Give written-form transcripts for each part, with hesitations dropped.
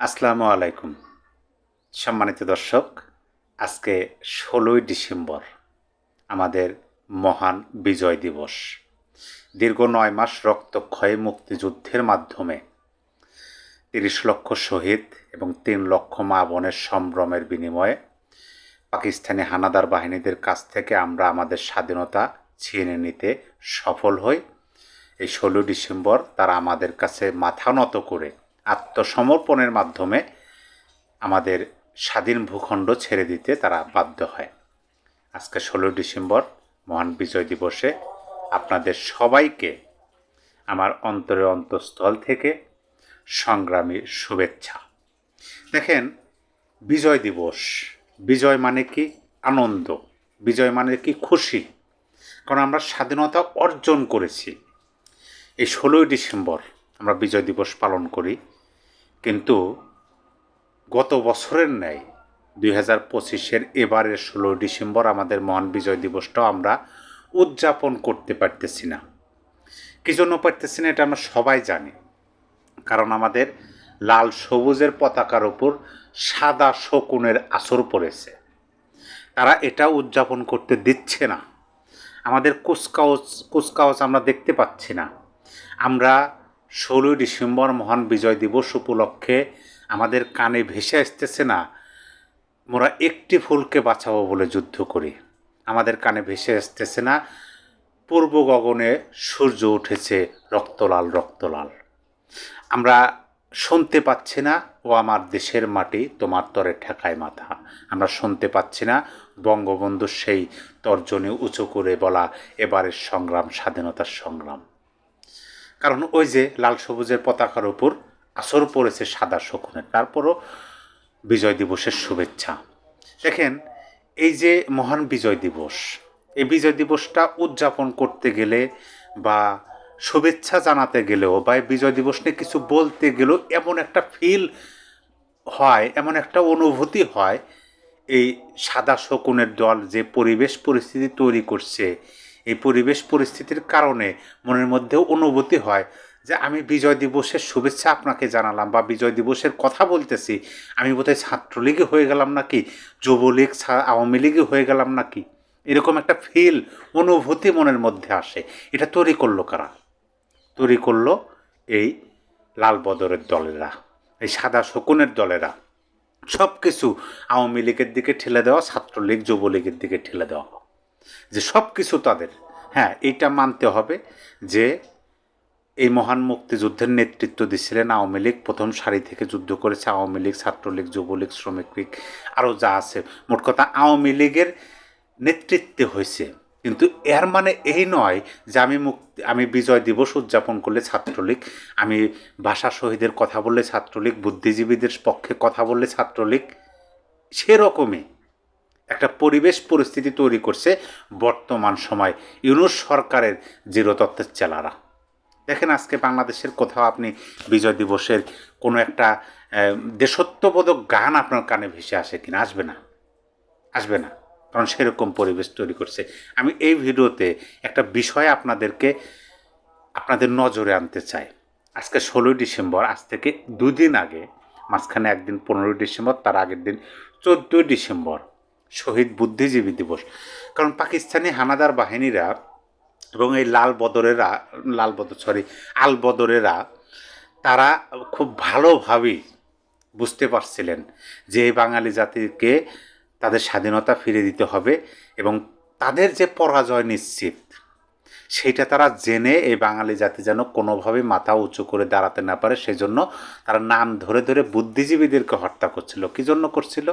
আসসালামু আলাইকুম সম্মানিত দর্শক। আজকে ১৬ই ডিসেম্বর আমাদের মহান বিজয় দিবস। দীর্ঘ ৯ মাস রক্তক্ষয়ী মুক্তিযুদ্ধের মাধ্যমে ৩০ লক্ষ শহীদ এবং ৩ লক্ষ মা বোনের সম্ভ্রমের বিনিময়ে পাকিস্তানি হানাদার বাহিনীদের কাছ থেকে আমরা আমাদের স্বাধীনতা ছিনিয়ে নিতে সফল হই। এই ১৬ই ডিসেম্বর তারা আমাদের কাছে মাথা নত করে আত্মসমর্পণের মাধ্যমে আমাদের স্বাধীন ভূখণ্ড ছেড়ে দিতে তারা বাধ্য হয়। আজকে ১৬ই ডিসেম্বর মহান বিজয় দিবসে আপনাদের সবাইকে আমার অন্তরের অন্তঃস্থল থেকে সংগ্রামী শুভেচ্ছা। দেখেন, বিজয় দিবস, বিজয় মানে কি? আনন্দ। বিজয় মানে কি? খুশি। কারণ আমরা স্বাধীনতা অর্জন করেছি। এই ১৬ই ডিসেম্বর আমরা বিজয় দিবস পালন করি, কিন্তু গত বছরের ন্যায় ২০২৫-এর এবারের ১৬ই ডিসেম্বর আমাদের মহান বিজয় দিবসটাও আমরা উদযাপন করতে পারতেছি না। কী জন্য পারতেছি না এটা আমরা সবাই জানি। কারণ আমাদের লাল সবুজের পতাকার ওপর সাদা শকুনের আঁচড় পড়েছে। তারা এটা উদযাপন করতে দিচ্ছে না। আমাদের কুচকাওয়াজ আমরা দেখতে পাচ্ছি না। আমরা ১৬ই ডিসেম্বর মহান বিজয় দিবস উপলক্ষে আমাদের কানে ভেসে আসতেছে না, মোরা একটি ফুলকে বাঁচাবো বলে যুদ্ধ করি। আমাদের কানে ভেসে আসতেছে না, পূর্ব গগনে সূর্য উঠেছে রক্তলাল রক্তলাল। আমরা শুনতে পাচ্ছি না, ও আমার দেশের মাটি তোমার তরে ঠেকায় মাথা। আমরা শুনতে পাচ্ছি না বঙ্গবন্ধুর সেই তর্জনী উঁচু করে বলা এবারের সংগ্রাম স্বাধীনতার সংগ্রাম। কারণ ওই যে লাল সবুজের পতাকার উপর আঁচড় পড়েছে সাদা শকুনের। তারপরও বিজয় দিবসের শুভেচ্ছা। দেখেন, এই যে মহান বিজয় দিবস, এই বিজয় দিবসটা উদযাপন করতে গেলে বা শুভেচ্ছা জানাতে গেলেও বা বিজয় দিবস নিয়ে কিছু বলতে গেলেও এমন একটা ফিল হয়, এমন একটা অনুভূতি হয়, এই সাদা শকুনের দল যে পরিবেশ পরিস্থিতি তৈরি করছে, এই পরিবেশ পরিস্থিতির কারণে মনের মধ্যেও অনুভূতি হয় যে আমি বিজয় দিবসের শুভেচ্ছা আপনাকে জানালাম বা বিজয় দিবসের কথা বলতেছি, আমি বোধহয় ছাত্রলীগে হয়ে গেলাম নাকি, যুবলীগ আওয়ামী লীগে হয়ে গেলাম নাকি, এরকম একটা ফিল অনুভূতি মনের মধ্যে আসে। এটা তৈরি করলো কারা? তৈরি করলো এই লাল বদরের দলেরা, এই সাদা শকুনের দলেরা। সব কিছু আওয়ামী লীগের দিকে ঠেলে দেওয়া, ছাত্রলীগ যুবলীগের দিকে ঠেলে দেওয়া, যে সব কিছু তাদের। হ্যাঁ, এইটা মানতে হবে যে এই মহান মুক্তিযুদ্ধের নেতৃত্ব দিচ্ছিলেন আওয়ামী লীগ। প্রথম সারি থেকে যুদ্ধ করেছে আওয়ামী লীগ, ছাত্রলীগ, যুবলীগ, শ্রমিক লীগ, আরও যা আছে। মোট কথা আওয়ামী লীগের নেতৃত্বে হয়েছে। কিন্তু এর মানে এই নয় যে আমি বিজয় দিবস উদযাপন করলে ছাত্রলীগ, আমি ভাষা শহীদের কথা বললে ছাত্রলীগ, বুদ্ধিজীবীদের পক্ষে কথা বললে ছাত্রলীগ। সেরকমই একটা পরিবেশ পরিস্থিতি তৈরি করছে বর্তমান সময় ইউনূস সরকারের জিরোতত্ত্বের চেলারা। দেখেন, আজকে বাংলাদেশের কোথাও আপনি বিজয় দিবসের কোনো একটা দেশত্ববোধক গান আপনার কানে ভেসে আসে কিনা? আসবে না, আসবে না। কারণ সেরকম পরিবেশ তৈরি করছে। আমি এই ভিডিওতে একটা বিষয় আপনাদের নজরে আনতে চাই। আজকে ১৬ই ডিসেম্বর, আজ থেকে ২ দিন আগে, মাঝখানে একদিন ১৫ই ডিসেম্বর, তার আগের দিন ১৪ই ডিসেম্বর শহীদ বুদ্ধিজীবী দিবস। কারণ পাকিস্তানি হানাদার বাহিনীরা এবং এই আলবদরেরা তারা খুব ভালোভাবেই বুঝতে পারছিলেন যে এই বাঙালি জাতিকে তাদের স্বাধীনতা ফিরে দিতে হবে এবং তাদের যে পরাজয় নিশ্চিত, সেইটা তারা জেনে এই বাঙালি জাতি যেন কোনোভাবে মাথা উঁচু করে দাঁড়াতে না পারে, সেজন্য তারা নাম ধরে ধরে বুদ্ধিজীবীদেরকে হত্যা করছিল। কী জন্য করছিল?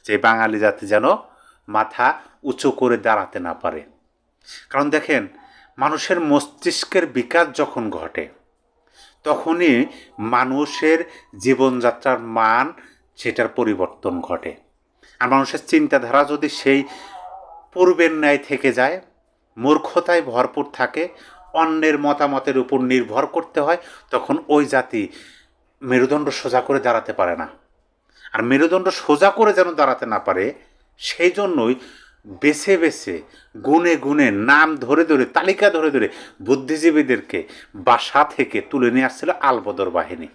যে বাঙালি জাতি যেন মাথা উঁচু করে দাঁড়াতে না পারে। কারণ দেখেন, মানুষের মস্তিষ্কের বিকাশ যখন ঘটে, তখনই মানুষের জীবনযাত্রার মান সেটার পরিবর্তন ঘটে। আর মানুষের চিন্তাধারা যদি সেই পূর্বের ন্যায় থেকে যায়, মূর্খতায় ভরপুর থাকে, অন্যের মতামতের উপর নির্ভর করতে হয়, তখন ওই জাতি মেরুদণ্ড সোজা করে দাঁড়াতে পারে না। আর মেরুদণ্ড সোজা করে যেন দাঁড়াতে না পারে, সেই জন্যই বেছে বেছে গুনে গুনে নাম ধরে ধরে তালিকা ধরে ধরে বুদ্ধিজীবীদেরকে বাসা থেকে তুলে নিয়ে আসছিল আলবদর বাহিনী।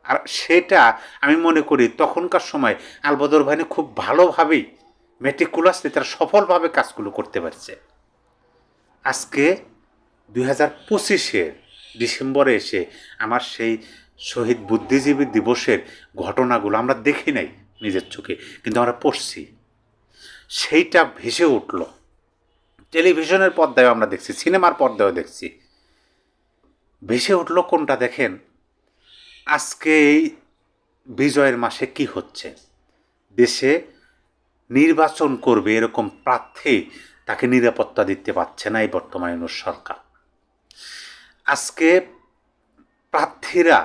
আর সেটা আমি মনে করি তখনকার সময় আলবদর বাহিনী খুব ভালোভাবেই মেটিকুলাসলি তারা সফলভাবে কাজগুলো করতে পারছে। আজকে 2025-এর ডিসেম্বরে এসে আমার সেই শহীদ বুদ্ধিজীবী দিবসের ঘটনাগুলো আমরা দেখি নাই নিজের চোখে, কিন্তু আমরা পড়ছি, সেইটা ভেসে উঠল। টেলিভিশনের পর্দায় আমরা দেখছি, সিনেমার পর্দায়ও দেখছি। ভেসে উঠল কোনটা দেখেন, আজকে এই বিজয়ের মাসে কি হচ্ছে, দেশে নির্বাচন করবে এরকম প্রার্থী তাকে নিরাপত্তা দিতে পারছে না এই বর্তমানে সরকার। আজকে প্রার্থীরা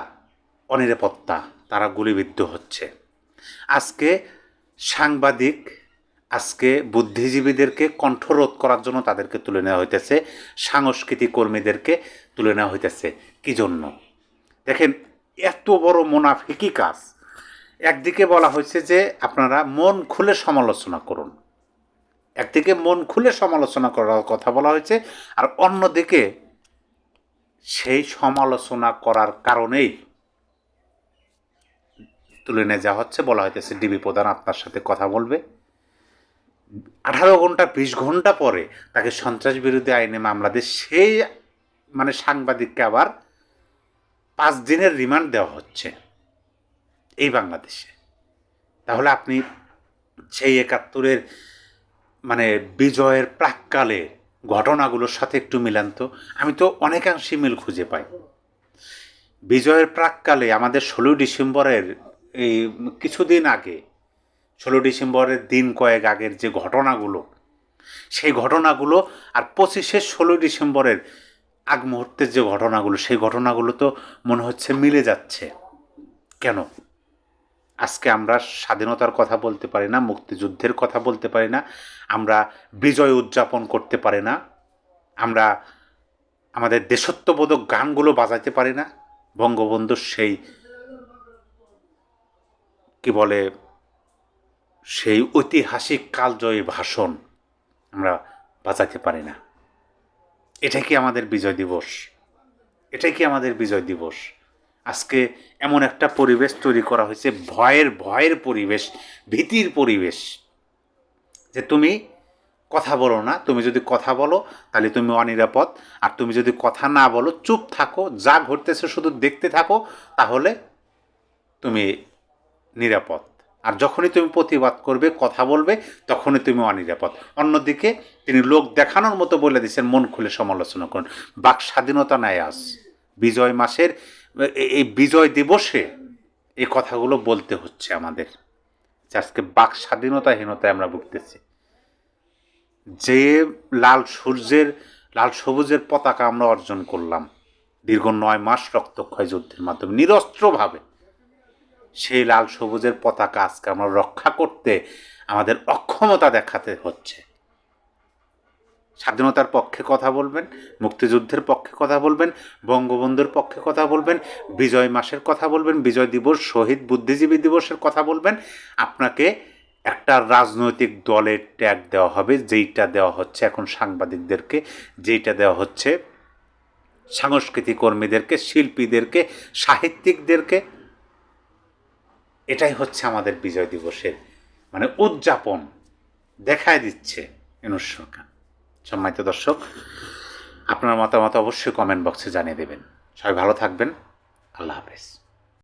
অনিরাপত্তা, তারা গুলিবিদ্ধ হচ্ছে। আজকে সাংবাদিক, আজকে বুদ্ধিজীবীদেরকে কণ্ঠরোধ করার জন্য তাদেরকে তুলে নেওয়া হইতেছে, সাংস্কৃতিক কর্মীদেরকে তুলে নেওয়া হইতেছে। কী জন্য? দেখেন, এত বড় মুনাফিকি কাজ। একদিকে বলা হয়েছে যে আপনারা মন খুলে সমালোচনা করুন, একদিকে মন খুলে সমালোচনা করার কথা বলা হয়েছে, আর অন্যদিকে সেই সমালোচনা করার কারণেই তুলে নিয়ে যাওয়া হচ্ছে। বলা হইতেছে ডিবি প্রধান আপনার সাথে কথা বলবে, 18 ঘন্টা 20 ঘন্টা পরে তাকে সন্ত্রাস বিরোধী আইনে মামলা দিয়ে সেই সাংবাদিককে আবার 5 দিনের রিমান্ড দেওয়া হচ্ছে এই বাংলাদেশে। তাহলে আপনি সেই 71-এর বিজয়ের প্রাক্কালে ঘটনাগুলোর সাথে একটু মিলান তো। আমি তো অনেকাংশে মিল খুঁজে পাই। বিজয়ের প্রাক্কালে আমাদের 16 ডিসেম্বরের এই কিছুদিন আগে, 16 ডিসেম্বরের দিন কয়েক আগের যে ঘটনাগুলো, সেই ঘটনাগুলো আর 25-এর 16 ডিসেম্বরের আগ মুহূর্তের যে ঘটনাগুলো, সেই ঘটনাগুলো তো মনে হচ্ছে মিলে যাচ্ছে। কেন আজকে আমরা স্বাধীনতার কথা বলতে পারি না, মুক্তিযুদ্ধের কথা বলতে পারি না, আমরা বিজয় উদযাপন করতে পারি না, আমরা আমাদের দেশত্ববোধক গানগুলো বাজাইতে পারি না, বঙ্গবন্ধুর সেই কি বলে সেই ঐতিহাসিক কালজয়ী ভাষণ আমরা বাজাইতে পারি না। এটাই কি আমাদের বিজয় দিবস? এটাই কি আমাদের বিজয় দিবস? আজকে এমন একটা পরিবেশ তৈরি করা হয়েছে, ভয়ের পরিবেশ, ভীতির পরিবেশ, যে তুমি কথা বলো না, তুমি যদি কথা বলো তাহলে তুমি অনিরাপদ, আর তুমি যদি কথা না বলো, চুপ থাকো, যা ঘটতেছে শুধু দেখতে থাকো, তাহলে তুমি নিরাপদ। আর যখনই তুমি প্রতিবাদ করবে, কথা বলবে, তখনই তুমি অনিরাপদ। অন্যদিকে তিনি লোক দেখানোর মতো বলে দিচ্ছেন মন খুলে সমালোচনা করুন। বাক স্বাধীনতা নেয় আজ বিজয় মাসের এই বিজয় দিবসে এই কথাগুলো বলতে হচ্ছে আমাদের, যে আজকে বাক স্বাধীনতাহীনতায় আমরা ভুগতেছি। যে লাল সবুজের পতাকা আমরা অর্জন করলাম দীর্ঘ 9 মাস রক্তক্ষয় যুদ্ধের মাধ্যমে নিরস্ত্রভাবে, সেই লাল সবুজের পতাকা আজকে আমরা রক্ষা করতে আমাদের অক্ষমতা দেখাতে হচ্ছে। স্বাধীনতার পক্ষে কথা বলবেন, মুক্তিযুদ্ধের পক্ষে কথা বলবেন, বঙ্গবন্ধুর পক্ষে কথা বলবেন, বিজয় মাসের কথা বলবেন, বিজয় দিবস, শহীদ বুদ্ধিজীবী দিবসের কথা বলবেন, আপনাকে একটা রাজনৈতিক দলের ট্যাগ দেওয়া হবে, যেইটা দেওয়া হচ্ছে এখন সাংবাদিকদেরকে, যেইটা দেওয়া হচ্ছে সাংস্কৃতিক কর্মীদেরকে, শিল্পীদেরকে, সাহিত্যিকদেরকে। এটাই হচ্ছে আমাদের বিজয় দিবসের উদযাপন দেখায় দিচ্ছে ইউনূস সরকার। সম্মানিত দর্শক, আপনার মতামত অবশ্যই কমেন্ট বক্সে জানিয়ে দেবেন। সবাই ভালো থাকবেন। আল্লাহ হাফেজ।